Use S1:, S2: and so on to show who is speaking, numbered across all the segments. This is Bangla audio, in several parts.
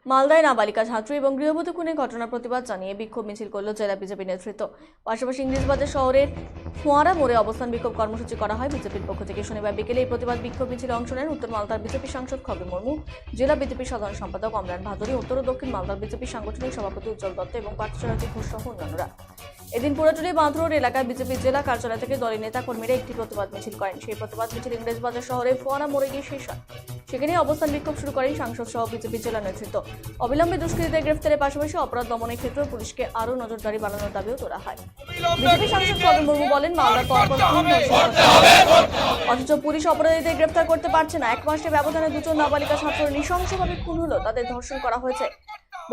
S1: মালদায় নাবালিকা ছাত্রী এবং গৃহবধূ খুনের ঘটনার প্রতিবাদ জানিয়ে বিক্ষোভ মিছিল করল জেলা বিজেপি নেতৃত্ব। পাশাপাশি ইংরেজবাজার শহরের ফোয়ারা মোড়ে অবস্থান বিক্ষোভ কর্মসূচি করা হয় বিজেপির পক্ষ থেকে। শনিবার বিকেলে এই প্রতিবাদ বিক্ষোভ মিছিলে অংশ নেন উত্তর মালদার বিজেপি সাংসদ খগেন মুর্মু, জেলা বিজেপি সাধারণ সম্পাদক অমরান ভাদুরী, উত্তর ও দক্ষিণ মালদার বিজেপি সাংগঠনিক সভাপতি উজ্জ্বল দত্ত এবং পার্থসারথী ঘোষ সহ অন্যান্যরা। এদিন পুরাটুলি বাঁধরোড এলাকায় বিজেপি জেলা কার্যালয় থেকে দলের নেতা কর্মীরা একটি প্রতিবাদ মিছিল করেন। সেই প্রতিবাদ মিছিল ইংরেজবাজার শহরে ফোয়ারা মোড়ে গিয়ে শেষ হয়। সেখানে অবস্থান বিক্ষোভ শুরু করেন সাংসদ সহ বিজেপি জেলা নেতৃত্ব। অবিলম্বে দুষ্কৃতীদের গ্রেফতারের পাশাপাশি অপরাধ দমনের ক্ষেত্রে পুলিশকে আরও নজরদারি বাড়ানোর দাবিও তোলা হয়। বিজেপি সাংসদ খগেন মুর্মু বলেন, মালদার পরপর অথচ পুলিশ অপরাধীদের গ্রেফতার করতে পারছে না। এক মাসের ব্যবধানে দুজন নাবালিকা ছাত্র নৃশংসভাবে খুন হলো, তাদের ধর্ষণ করা হয়েছে।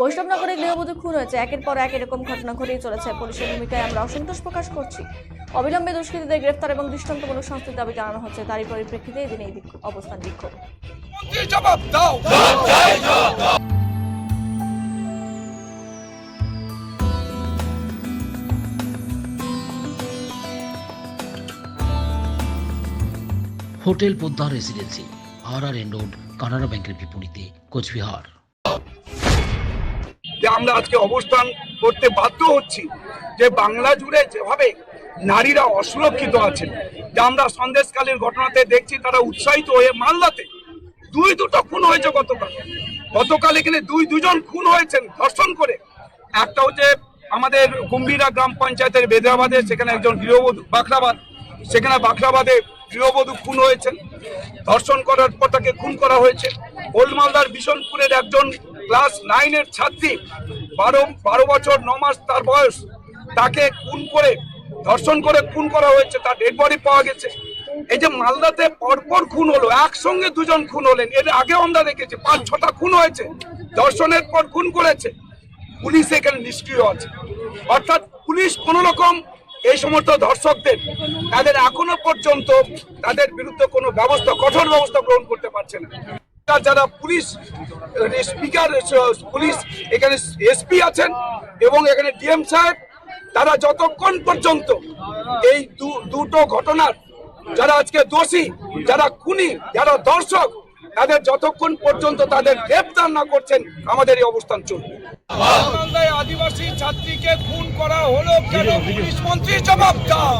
S1: বৈষ্ণবনগরে গৃহবধূ খুন হয়েছে। একের পর এক এরকম ঘটনা ঘটেই চলেছে। পুলিশের ভূমিকায় আমরা অসন্তোষ প্রকাশ করছি। অবিলম্বে দুষ্কৃতীদের গ্রেফতার এবং দৃষ্টান্তমূলক শাস্তির দাবি জানানো হচ্ছে। তারই পরিপ্রেক্ষিতে এদিন এই অবস্থান বিক্ষোভ।
S2: Hotel Padma residency, RRN road, Canara ব্যাংকের বিপরীতে, কোচবিহার।
S3: আমরা আজকে অবস্থান করতে বাধ্য হচ্ছি যে বাংলা জুড়ে যেভাবে নারীরা অসুরক্ষিত আছেন, যে আমরা সন্দেশকালীন ঘটনাতে দেখছি তারা উৎসাহিত হয়ে মালদাতে দুটো খুন হয়েছে। গতকাল এখানে দুজন খুন হয়েছেন ধর্ষণ করে। একটা হচ্ছে আমাদের গম্ভীরা গ্রাম পঞ্চায়েতের বেদরাবাদে, সেখানে একজন গৃহবধূ বাখরাবাদে গৃহবধূ খুন হয়েছেন, ধর্ষণ করার পর তাকে খুন করা হয়েছে। ওল্ড মালদার বিশনপুরের একজন ক্লাস 9-এর ছাত্রী, 12 বছর 9 মাস তার বয়স, তাকে ধর্ষণ করে খুন করা হয়েছে, তার ডেড বডি পাওয়া গেছে। এই যে মালদাতে পরপর খুন হলো, একসঙ্গে দুজন খুন হলেন। এর আগেও আমরা দেখেছি 5-6টা খুন হয়েছে, ধর্ষণের পর খুন করেছে। পুলিশ এখানে নিষ্ক্রিয় আছে, অর্থাৎ পুলিশ কোনো রকম এই সমস্ত ধর্ষকদের তাদের এখনো পর্যন্ত তাদের বিরুদ্ধে কোনো কঠোর ব্যবস্থা গ্রহণ করতে পারছে না। যারা পুলিশ স্পিকার, পুলিশ এখানে SP আছেন এবং এখানে DM সাহেব, তারা যতক্ষণ পর্যন্ত এই দুটো ঘটনার যারা আজকে দোষী, যারা খুনি, যারা দর্শক, তাদের যতক্ষণ পর্যন্ত তাদের গ্রেফতার না করছেন আমাদের এই অবস্থান চলবে। মালদায় আদিবাসী ছাত্রীকে খুন করা হলো কেন? পুলিশ মন্ত্রী জবাব দাও।